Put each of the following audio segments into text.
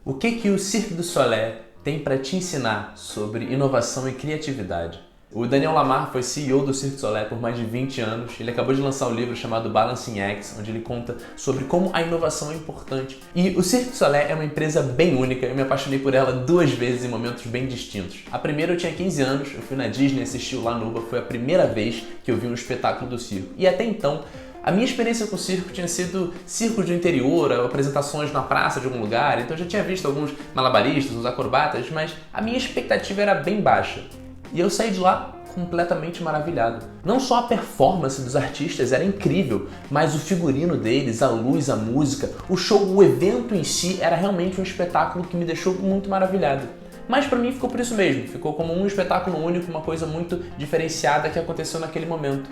O que o Cirque du Soleil tem para te ensinar sobre inovação e criatividade? O Daniel Lamarre foi CEO do Cirque du Soleil por mais de 20 anos. Ele acabou de lançar um livro chamado Balancing Acts, onde ele conta sobre como a inovação é importante. E o Cirque du Soleil é uma empresa bem única. Eu me apaixonei por ela 2 vezes em momentos bem distintos. A primeira eu tinha 15 anos, eu fui na Disney assistir o Lanuba, foi a primeira vez que eu vi um espetáculo do circo. E até então, a minha experiência com o circo tinha sido circos do interior, apresentações na praça de algum lugar, então eu já tinha visto alguns malabaristas, uns acrobatas, mas a minha expectativa era bem baixa. E eu saí de lá completamente maravilhado. Não só a performance dos artistas era incrível, mas o figurino deles, a luz, a música, o show, o evento em si era realmente um espetáculo que me deixou muito maravilhado. Mas pra mim ficou por isso mesmo, ficou como um espetáculo único, uma coisa muito diferenciada que aconteceu naquele momento.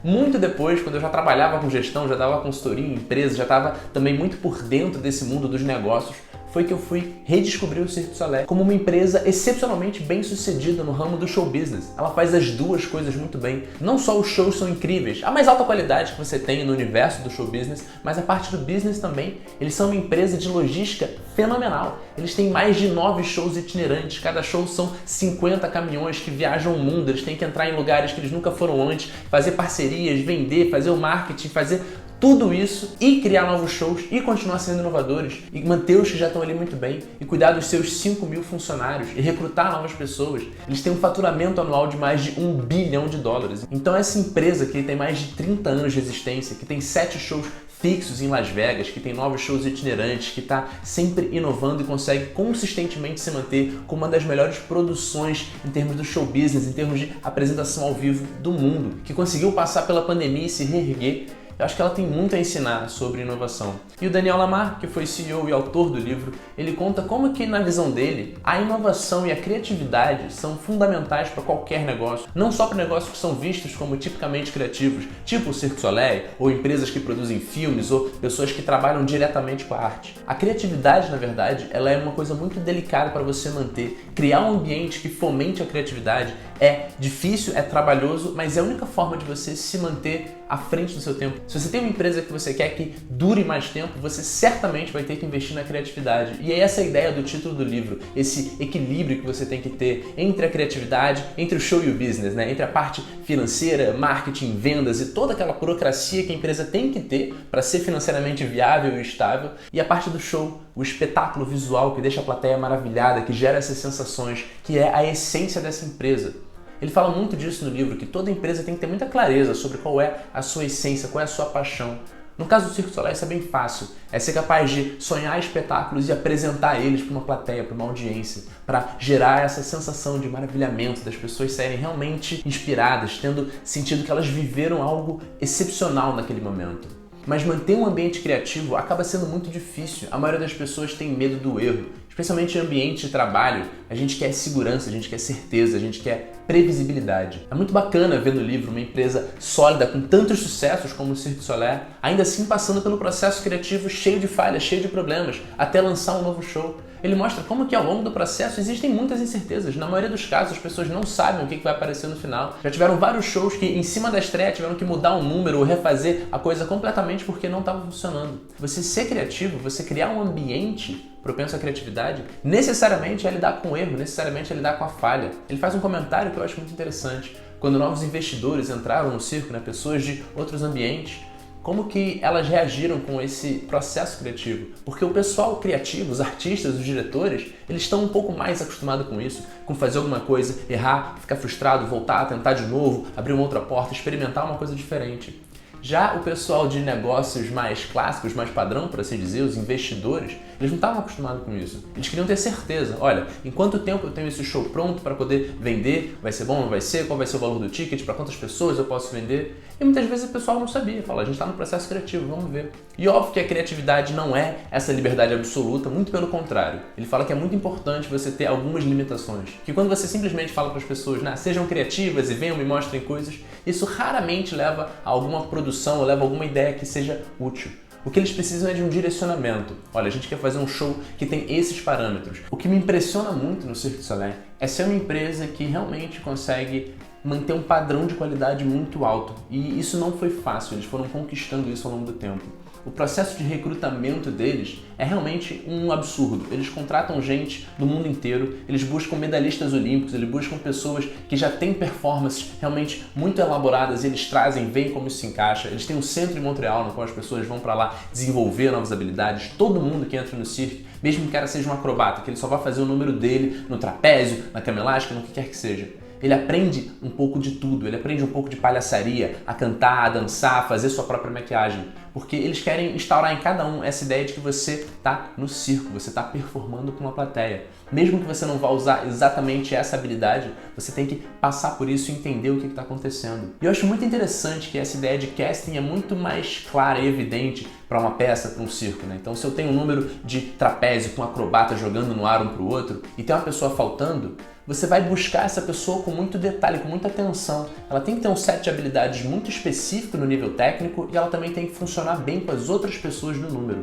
Muito depois, quando eu já trabalhava com gestão, já dava consultoria em empresas, já estava também muito por dentro desse mundo dos negócios, foi que eu fui redescobrir o Cirque du Soleil como uma empresa excepcionalmente bem sucedida no ramo do show business. Ela faz as duas coisas muito bem. Não só os shows são incríveis, a mais alta qualidade que você tem no universo do show business, mas a parte do business também. Eles são uma empresa de logística fenomenal. Eles têm mais de 9 shows itinerantes. Cada show são 50 caminhões que viajam o mundo. Eles têm que entrar em lugares que eles nunca foram antes, fazer parcerias, vender, fazer o marketing, fazer tudo isso e criar novos shows e continuar sendo inovadores e manter os que já estão ali muito bem e cuidar dos seus 5.000 funcionários e recrutar novas pessoas. Eles têm um faturamento anual de mais de $1 bilhão. Então essa empresa que tem mais de 30 anos de existência, que tem 7 shows fixos em Las Vegas, que tem novos shows itinerantes, que está sempre inovando e consegue consistentemente se manter como uma das melhores produções em termos do show business, em termos de apresentação ao vivo do mundo, que conseguiu passar pela pandemia e se reerguer. Eu acho que ela tem muito a ensinar sobre inovação. E o Daniel Lamarre, que foi CEO e autor do livro, ele conta como que, na visão dele, a inovação e a criatividade são fundamentais para qualquer negócio. Não só para negócios que são vistos como tipicamente criativos, tipo o Cirque du Soleil, ou empresas que produzem filmes, ou pessoas que trabalham diretamente com a arte. A criatividade, na verdade, ela é uma coisa muito delicada para você manter. Criar um ambiente que fomente a criatividade é difícil, é trabalhoso, mas é a única forma de você se manter à frente do seu tempo. Se você tem uma empresa que você quer que dure mais tempo, você certamente vai ter que investir na criatividade. E é essa a ideia do título do livro, esse equilíbrio que você tem que ter entre a criatividade, entre o show e o business, né? Entre a parte financeira, marketing, vendas e toda aquela burocracia que a empresa tem que ter para ser financeiramente viável e estável, e a parte do show, o espetáculo visual que deixa a plateia maravilhada, que gera essas sensações, que é a essência dessa empresa. Ele fala muito disso no livro, que toda empresa tem que ter muita clareza sobre qual é a sua essência, qual é a sua paixão. No caso do Cirque du Soleil, isso é bem fácil. É ser capaz de sonhar espetáculos e apresentar eles para uma plateia, para uma audiência, para gerar essa sensação de maravilhamento, das pessoas saírem realmente inspiradas, tendo sentido que elas viveram algo excepcional naquele momento. Mas manter um ambiente criativo acaba sendo muito difícil. A maioria das pessoas tem medo do erro, especialmente em ambiente de trabalho. A gente quer segurança, a gente quer certeza, a gente quer previsibilidade. É muito bacana ver no livro uma empresa sólida com tantos sucessos como o Cirque du Soleil, ainda assim passando pelo processo criativo cheio de falhas, cheio de problemas, até lançar um novo show. Ele mostra como que ao longo do processo existem muitas incertezas. Na maioria dos casos, as pessoas não sabem o que vai aparecer no final. Já tiveram vários shows que, em cima da estreia, tiveram que mudar um número ou refazer a coisa completamente porque não estava funcionando. Você ser criativo, você criar um ambiente propenso à criatividade, necessariamente é lidar com o erro, necessariamente é lidar com a falha. Ele faz um comentário que eu acho muito interessante. Quando novos investidores entraram no circo, né, pessoas de outros ambientes, como que elas reagiram com esse processo criativo? Porque o pessoal criativo, os artistas, os diretores, eles estão um pouco mais acostumados com isso, com fazer alguma coisa, errar, ficar frustrado, voltar, tentar de novo, abrir uma outra porta, experimentar uma coisa diferente. Já o pessoal de negócios mais clássicos, mais padrão, por assim dizer, os investidores, eles não estavam acostumados com isso. Eles queriam ter certeza. Olha, em quanto tempo eu tenho esse show pronto para poder vender? Vai ser bom, não vai ser? Qual vai ser o valor do ticket? Para quantas pessoas eu posso vender? E muitas vezes o pessoal não sabia. Fala, a gente está no processo criativo, vamos ver. E óbvio que a criatividade não é essa liberdade absoluta, muito pelo contrário. Ele fala que é muito importante você ter algumas limitações. Que quando você simplesmente fala para as pessoas, né, sejam criativas e venham me mostrem coisas, isso raramente leva a alguma produção ou leva a alguma ideia que seja útil. O que eles precisam é de um direcionamento. Olha, a gente quer fazer um show que tem esses parâmetros. O que me impressiona muito no Cirque du Soleil é ser uma empresa que realmente consegue manter um padrão de qualidade muito alto. E isso não foi fácil, eles foram conquistando isso ao longo do tempo. o processo de recrutamento deles é realmente um absurdo. Eles contratam gente do mundo inteiro, eles buscam medalhistas olímpicos, eles buscam pessoas que já têm performances realmente muito elaboradas, eles trazem, veem como isso se encaixa. Eles têm um centro em Montreal no qual as pessoas vão para lá desenvolver novas habilidades. Todo mundo que entra no circo, mesmo que o cara seja um acrobata, que ele só vai fazer o número dele no trapézio, na cama elástica, no que quer que seja. Ele aprende um pouco de tudo, ele aprende um pouco de palhaçaria, a cantar, a dançar, a fazer sua própria maquiagem. Porque eles querem instaurar em cada um essa ideia de que você está no circo, você está performando com uma plateia. Mesmo que você não vá usar exatamente essa habilidade, você tem que passar por isso e entender o que está acontecendo. E eu acho muito interessante que essa ideia de casting é muito mais clara e evidente para uma peça, para um circo, né? Então, se eu tenho um número de trapézio com um acrobata jogando no ar um para o outro e tem uma pessoa faltando, você vai buscar essa pessoa com muito detalhe, com muita atenção. Ela tem que ter um set de habilidades muito específico no nível técnico e ela também tem que funcionar bem com as outras pessoas do número.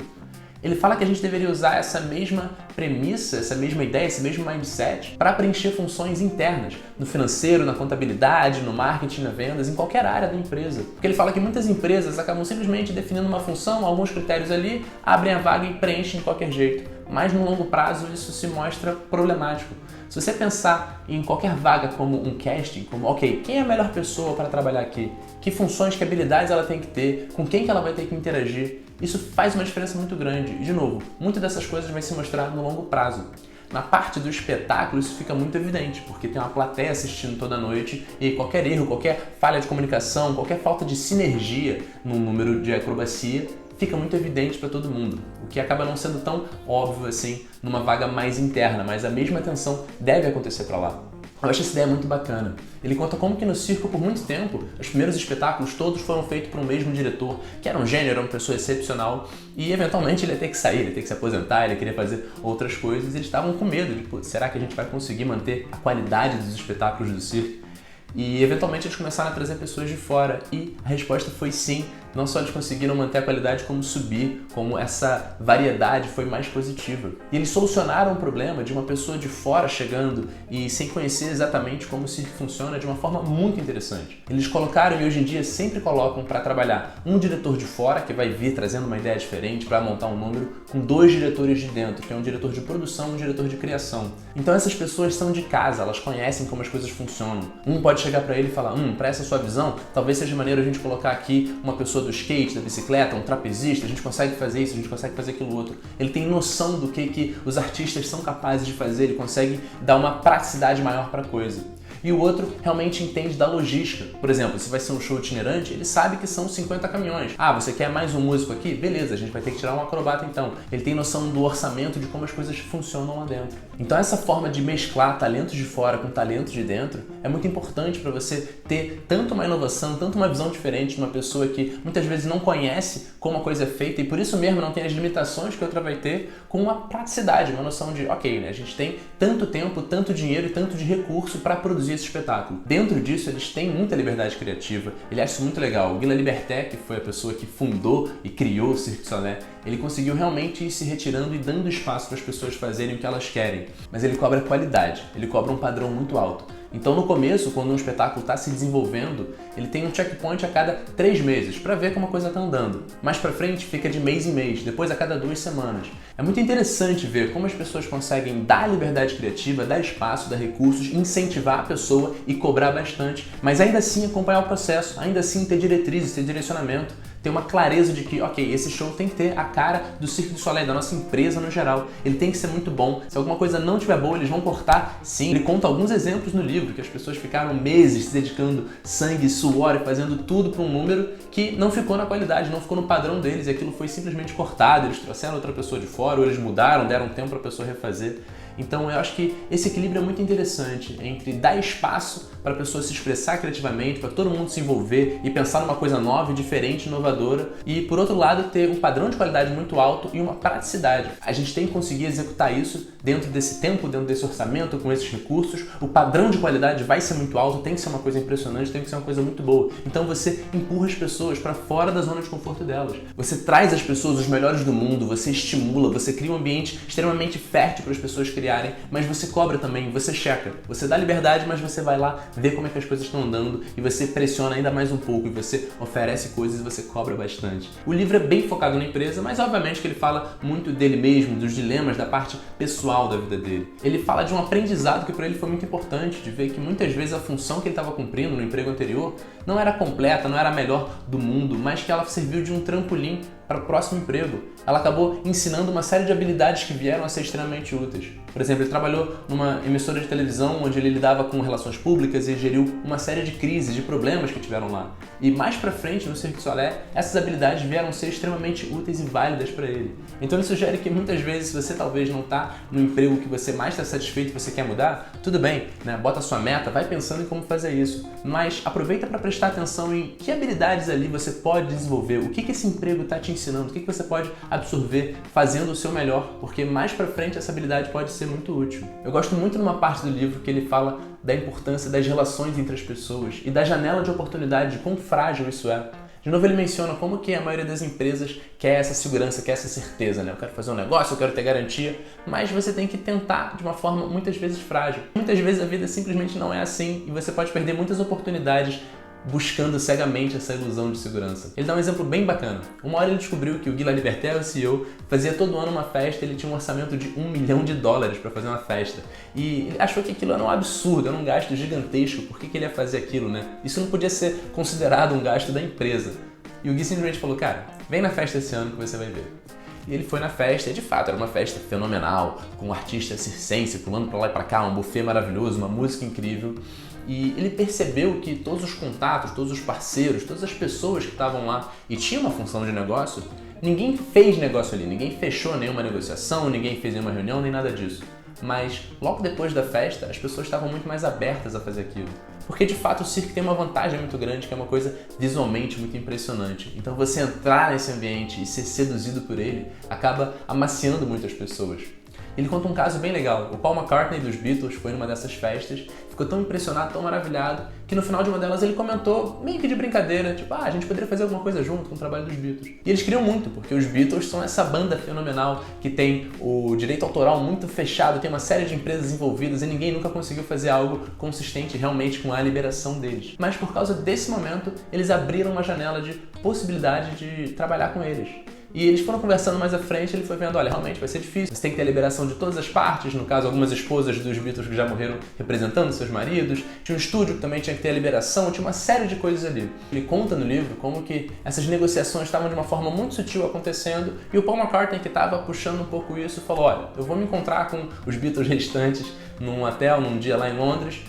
Ele fala que a gente deveria usar essa mesma premissa, essa mesma ideia, esse mesmo mindset para preencher funções internas, no financeiro, na contabilidade, no marketing, nas vendas, em qualquer área da empresa. Porque ele fala que muitas empresas acabam simplesmente definindo uma função, alguns critérios ali, abrem a vaga e preenchem de qualquer jeito. Mas no longo prazo isso se mostra problemático. Se você pensar em qualquer vaga como um casting, como, ok, quem é a melhor pessoa para trabalhar aqui? Que funções, que habilidades ela tem que ter? Com quem que ela vai ter que interagir? Isso faz uma diferença muito grande. E, de novo, muitas dessas coisas vai se mostrar no longo prazo. Na parte do espetáculo isso fica muito evidente, porque tem uma plateia assistindo toda noite e qualquer erro, qualquer falha de comunicação, qualquer falta de sinergia no número de acrobacia fica muito evidente para todo mundo, o que acaba não sendo tão óbvio assim numa vaga mais interna, mas a mesma atenção deve acontecer para lá. Eu acho essa ideia muito bacana. Ele conta como que no circo, por muito tempo, os primeiros espetáculos todos foram feitos por um mesmo diretor, que era um gênio, era uma pessoa excepcional, e eventualmente ele ia ter que sair, ele ia ter que se aposentar, ele queria fazer outras coisas, e eles estavam com medo de, pô, será que a gente vai conseguir manter a qualidade dos espetáculos do circo? E eventualmente eles começaram a trazer pessoas de fora, e a resposta foi sim. Não só eles conseguiram manter a qualidade, como subir, como essa variedade foi mais positiva. E eles solucionaram o problema de uma pessoa de fora chegando e sem conhecer exatamente como o circo funciona de uma forma muito interessante. Eles colocaram e hoje em dia sempre colocam para trabalhar um diretor de fora, que vai vir trazendo uma ideia diferente para montar um número, com 2 diretores de dentro, que é um diretor de produção e um diretor de criação. Então essas pessoas são de casa, elas conhecem como as coisas funcionam. Um pode chegar para ele e falar, para essa sua visão, talvez seja maneiro a gente colocar aqui uma pessoa do skate, da bicicleta, um trapezista, a gente consegue fazer isso, a gente consegue fazer aquilo outro. Ele tem noção do que os artistas são capazes de fazer, ele consegue dar uma praticidade maior para a coisa. E o outro realmente entende da logística. Por exemplo, se vai ser um show itinerante, ele sabe que são 50 caminhões. Ah, você quer mais um músico aqui? Beleza, a gente vai ter que tirar um acrobata então. Ele tem noção do orçamento, de como as coisas funcionam lá dentro. Então essa forma de mesclar talentos de fora com talentos de dentro é muito importante para você ter tanto uma inovação, tanto uma visão diferente de uma pessoa que muitas vezes não conhece como a coisa é feita e por isso mesmo não tem as limitações que outra vai ter, com uma praticidade, uma noção de, ok, né, a gente tem tanto tempo, tanto dinheiro e tanto de recurso para produzir esse espetáculo. Dentro disso, eles têm muita liberdade criativa. Ele acha isso muito legal. O Guy Laliberté, que foi a pessoa que fundou e criou o Cirque du Soleil, ele conseguiu realmente ir se retirando e dando espaço para as pessoas fazerem o que elas querem. Mas ele cobra qualidade, ele cobra um padrão muito alto. Então no começo, quando um espetáculo está se desenvolvendo, ele tem um checkpoint a cada 3 meses para ver como a coisa está andando. Mais para frente fica de mês em mês, depois a cada 2 semanas. É muito interessante ver como as pessoas conseguem dar liberdade criativa, dar espaço, dar recursos, incentivar a pessoa e cobrar bastante, mas ainda assim acompanhar o processo, ainda assim ter diretrizes, ter direcionamento. Ter uma clareza de que, ok, esse show tem que ter a cara do Cirque du Soleil, da nossa empresa no geral. Ele tem que ser muito bom. Se alguma coisa não estiver boa, eles vão cortar. Sim, ele conta alguns exemplos no livro, que as pessoas ficaram meses se dedicando sangue, suor e fazendo tudo para um número que não ficou na qualidade, não ficou no padrão deles, e aquilo foi simplesmente cortado, eles trouxeram outra pessoa de fora, ou eles mudaram, deram tempo para a pessoa refazer. Então eu acho que esse equilíbrio é muito interessante entre dar espaço para a pessoa se expressar criativamente, para todo mundo se envolver e pensar numa coisa nova, diferente, inovadora, e por outro lado ter um padrão de qualidade muito alto e uma praticidade. A gente tem que conseguir executar isso dentro desse tempo, dentro desse orçamento, com esses recursos. O padrão de qualidade vai ser muito alto, tem que ser uma coisa impressionante, tem que ser uma coisa muito boa. Então você empurra as pessoas para fora da zona de conforto delas. Você traz às pessoas os melhores do mundo, você estimula, você cria um ambiente extremamente fértil para as pessoas criarem, mas você cobra também, você checa. Você dá liberdade, mas você vai lá, vê como é que as coisas estão andando e você pressiona ainda mais um pouco e você oferece coisas e você cobra bastante. O livro é bem focado na empresa, mas obviamente que ele fala muito dele mesmo, dos dilemas da parte pessoal da vida dele. Ele fala de um aprendizado que para ele foi muito importante, de ver que muitas vezes a função que ele estava cumprindo no emprego anterior não era completa, não era a melhor do mundo, mas que ela serviu de um trampolim para o próximo emprego. Ela acabou ensinando uma série de habilidades que vieram a ser extremamente úteis. Por exemplo, ele trabalhou numa emissora de televisão onde ele lidava com relações públicas e geriu uma série de crises, de problemas que tiveram lá. E mais pra frente, no Cirque du Soleil, essas habilidades vieram a ser extremamente úteis e válidas para ele. Então ele sugere que muitas vezes, se você talvez não está no emprego que você mais está satisfeito e você quer mudar, tudo bem, né? Bota a sua meta, vai pensando em como fazer isso. Mas aproveita para prestar atenção em que habilidades ali você pode desenvolver, o que esse emprego está te ensinando, o que você pode absorver fazendo o seu melhor, porque mais pra frente essa habilidade pode ser muito útil. Eu gosto muito numa parte do livro que ele fala da importância das relações entre as pessoas e da janela de oportunidade, de quão frágil isso é. De novo ele menciona como que a maioria das empresas quer essa segurança, quer essa certeza, né? Eu quero fazer um negócio, eu quero ter garantia, mas você tem que tentar de uma forma muitas vezes frágil. Muitas vezes a vida simplesmente não é assim e você pode perder muitas oportunidades buscando cegamente essa ilusão de segurança. Ele dá um exemplo bem bacana. Uma hora ele descobriu que o Guy Laliberté, o CEO, fazia todo ano uma festa, ele tinha um orçamento de $1 milhão para fazer uma festa. E ele achou que aquilo era um absurdo, era um gasto gigantesco, por que ele ia fazer aquilo, né? Isso não podia ser considerado um gasto da empresa. E o Guy simplesmente falou, cara, vem na festa esse ano que você vai ver. E ele foi na festa e de fato era uma festa fenomenal, com um artista circense pulando pra lá e pra cá, um buffet maravilhoso, uma música incrível. E ele percebeu que todos os contatos, todos os parceiros, todas as pessoas que estavam lá e tinham uma função de negócio, ninguém fez negócio ali, ninguém fechou nenhuma negociação, ninguém fez nenhuma reunião, nem nada disso. Mas logo depois da festa, as pessoas estavam muito mais abertas a fazer aquilo. Porque de fato o circo tem uma vantagem muito grande, que é uma coisa visualmente muito impressionante. Então você entrar nesse ambiente e ser seduzido por ele acaba amaciando muitas pessoas. Ele conta um caso bem legal. O Paul McCartney dos Beatles foi numa dessas festas, ficou tão impressionado, tão maravilhado, que no final de uma delas ele comentou, meio que de brincadeira, tipo, a gente poderia fazer alguma coisa junto com o trabalho dos Beatles. E eles queriam muito, porque os Beatles são essa banda fenomenal que tem o direito autoral muito fechado, tem uma série de empresas envolvidas e ninguém nunca conseguiu fazer algo consistente realmente com a liberação deles. Mas por causa desse momento, eles abriram uma janela de possibilidade de trabalhar com eles. E eles foram conversando mais à frente, ele foi vendo, olha, realmente vai ser difícil, você tem que ter a liberação de todas as partes, no caso algumas esposas dos Beatles que já morreram representando seus maridos, tinha um estúdio que também tinha que ter a liberação, tinha uma série de coisas ali. Ele conta no livro como que essas negociações estavam de uma forma muito sutil acontecendo e o Paul McCartney, que estava puxando um pouco isso, falou, olha, eu vou me encontrar com os Beatles restantes num hotel, num dia lá em Londres,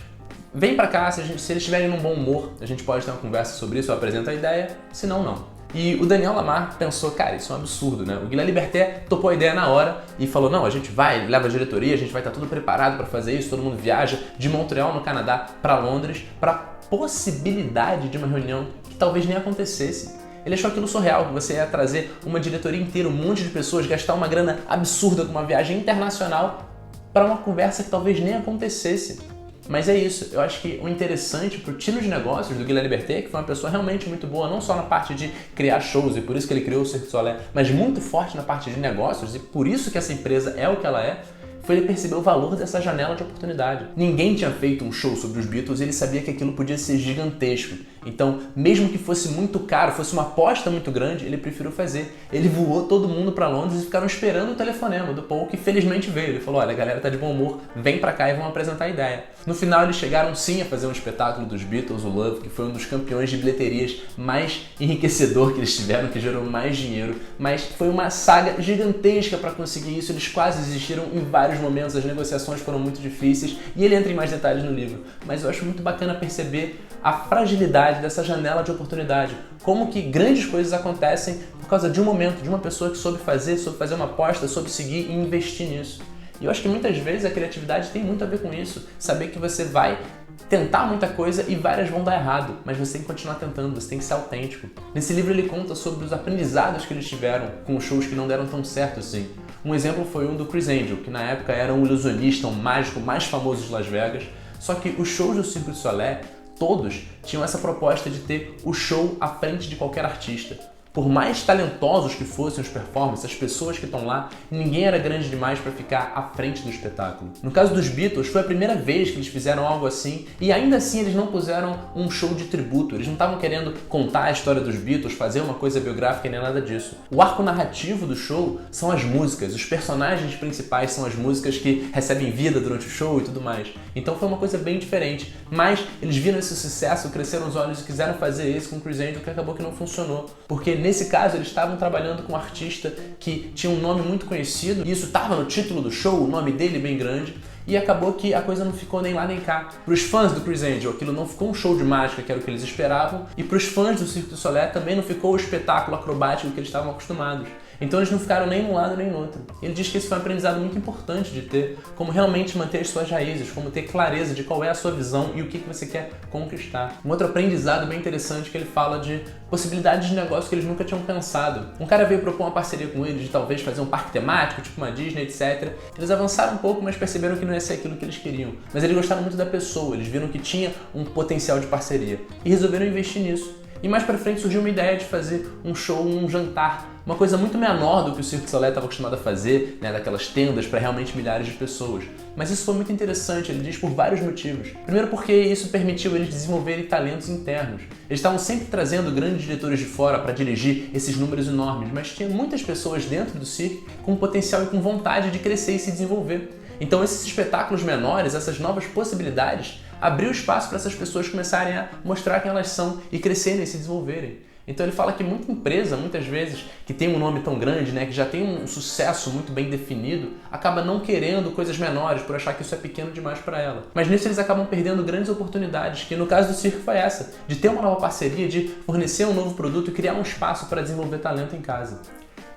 vem pra cá, se eles estiverem num bom humor, a gente pode ter uma conversa sobre isso, eu apresento a ideia, se não, não. E o Daniel Lamar pensou, cara, isso é um absurdo, né? O Guy Laliberté topou a ideia na hora e falou, não, a gente vai, leva a diretoria, a gente vai estar tudo preparado para fazer isso, todo mundo viaja de Montreal, no Canadá, para Londres, para possibilidade de uma reunião que talvez nem acontecesse. Ele achou aquilo surreal, que você ia trazer uma diretoria inteira, um monte de pessoas, gastar uma grana absurda com uma viagem internacional para uma conversa que talvez nem acontecesse. Mas é isso, eu acho que o interessante pro time de negócios do Guy Laliberté, que foi uma pessoa realmente muito boa, não só na parte de criar shows, e por isso que ele criou o Cirque du Soleil, mas muito forte na parte de negócios, e por isso que essa empresa é o que ela é, foi ele perceber o valor dessa janela de oportunidade. Ninguém tinha feito um show sobre os Beatles e ele sabia que aquilo podia ser gigantesco. Então, mesmo que fosse muito caro, fosse uma aposta muito grande, ele preferiu fazer. Ele voou todo mundo para Londres e ficaram esperando o telefonema do Paul, que felizmente veio. Ele falou, olha, a galera tá de bom humor, vem pra cá e vamos apresentar a ideia. No final, eles chegaram sim a fazer um espetáculo dos Beatles, o Love, que foi um dos campeões de bilheterias mais enriquecedor que eles tiveram, que gerou mais dinheiro, mas foi uma saga gigantesca para conseguir isso. Eles quase desistiram em vários momentos, as negociações foram muito difíceis e ele entra em mais detalhes no livro. Mas eu acho muito bacana perceber a fragilidade dessa janela de oportunidade, como que grandes coisas acontecem por causa de um momento, de uma pessoa que soube fazer uma aposta, soube seguir e investir nisso. E eu acho que muitas vezes a criatividade tem muito a ver com isso, saber que você vai tentar muita coisa e várias vão dar errado, mas você tem que continuar tentando, você tem que ser autêntico. Nesse livro ele conta sobre os aprendizados que eles tiveram com os shows que não deram tão certo assim. Um exemplo foi um do Criss Angel, que na época era um ilusionista, um mágico mais famoso de Las Vegas, só que os shows do Cirque du Soleil, todos tinham essa proposta de ter o show à frente de qualquer artista. Por mais talentosos que fossem os performers, as pessoas que estão lá, ninguém era grande demais para ficar à frente do espetáculo. No caso dos Beatles, foi a primeira vez que eles fizeram algo assim, e ainda assim eles não puseram um show de tributo. Eles não estavam querendo contar a história dos Beatles, fazer uma coisa biográfica nem nada disso. O arco narrativo do show são as músicas, os personagens principais são as músicas que recebem vida durante o show e tudo mais. Então foi uma coisa bem diferente, mas eles viram esse sucesso, cresceram os olhos e quiseram fazer esse com Chris Angel, que acabou que não funcionou, porque nesse caso eles estavam trabalhando com um artista que tinha um nome muito conhecido, e isso estava no título do show, o nome dele bem grande, e acabou que a coisa não ficou nem lá nem cá. Para os fãs do Chris Angel, aquilo não ficou um show de mágica, que era o que eles esperavam, e para os fãs do Cirque du Soleil também não ficou o espetáculo acrobático que eles estavam acostumados. Então eles não ficaram nem num lado nem no outro. Ele diz que esse foi um aprendizado muito importante de ter, como realmente manter as suas raízes, como ter clareza de qual é a sua visão e o que você quer conquistar. Um outro aprendizado bem interessante que ele fala de possibilidades de negócio que eles nunca tinham pensado. Um cara veio propor uma parceria com eles de talvez fazer um parque temático, tipo uma Disney, etc. Eles avançaram um pouco, mas perceberam que não ia ser aquilo que eles queriam. Mas eles gostaram muito da pessoa, eles viram que tinha um potencial de parceria e resolveram investir nisso. E mais pra frente surgiu uma ideia de fazer um show, um jantar, uma coisa muito menor do que o Cirque du Soleil estava acostumado a fazer, né, daquelas tendas para realmente milhares de pessoas. Mas isso foi muito interessante, ele diz, por vários motivos. Primeiro porque isso permitiu eles desenvolverem talentos internos. Eles estavam sempre trazendo grandes diretores de fora para dirigir esses números enormes, mas tinha muitas pessoas dentro do circo com potencial e com vontade de crescer e se desenvolver. Então esses espetáculos menores, essas novas possibilidades, abriu espaço para essas pessoas começarem a mostrar quem elas são e crescerem e se desenvolverem. Então ele fala que muita empresa, muitas vezes, que tem um nome tão grande, né, que já tem um sucesso muito bem definido, acaba não querendo coisas menores por achar que isso é pequeno demais para ela. Mas nisso eles acabam perdendo grandes oportunidades, que no caso do circo foi essa, de ter uma nova parceria, de fornecer um novo produto e criar um espaço para desenvolver talento em casa.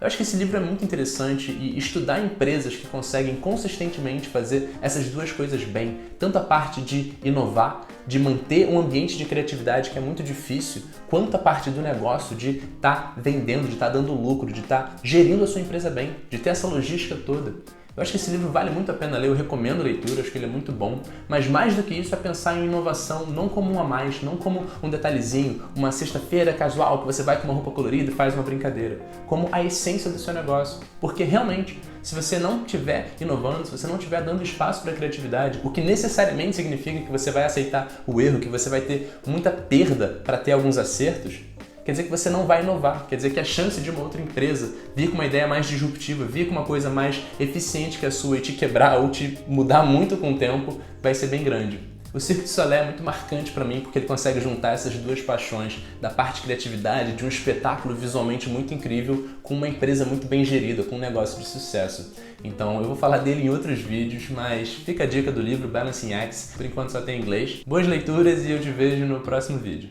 Eu acho que esse livro é muito interessante e estudar empresas que conseguem consistentemente fazer essas duas coisas bem, tanto a parte de inovar, de manter um ambiente de criatividade que é muito difícil, quanto a parte do negócio de estar vendendo, de estar dando lucro, de estar gerindo a sua empresa bem, de ter essa logística toda. Eu acho que esse livro vale muito a pena ler, eu recomendo a leitura, acho que ele é muito bom, mas mais do que isso é pensar em inovação não como um a mais, não como um detalhezinho, uma sexta-feira casual que você vai com uma roupa colorida e faz uma brincadeira, como a essência do seu negócio. Porque realmente, se você não estiver inovando, se você não estiver dando espaço para a criatividade, o que necessariamente significa que você vai aceitar o erro, que você vai ter muita perda para ter alguns acertos, quer dizer que você não vai inovar, quer dizer que a chance de uma outra empresa vir com uma ideia mais disruptiva, vir com uma coisa mais eficiente que a sua e te quebrar ou te mudar muito com o tempo, vai ser bem grande. O Cirque du Soleil é muito marcante para mim porque ele consegue juntar essas duas paixões, da parte de criatividade, de um espetáculo visualmente muito incrível, com uma empresa muito bem gerida, com um negócio de sucesso. Então eu vou falar dele em outros vídeos, mas fica a dica do livro Balancing Acts, por enquanto só tem em inglês. Boas leituras e eu te vejo no próximo vídeo.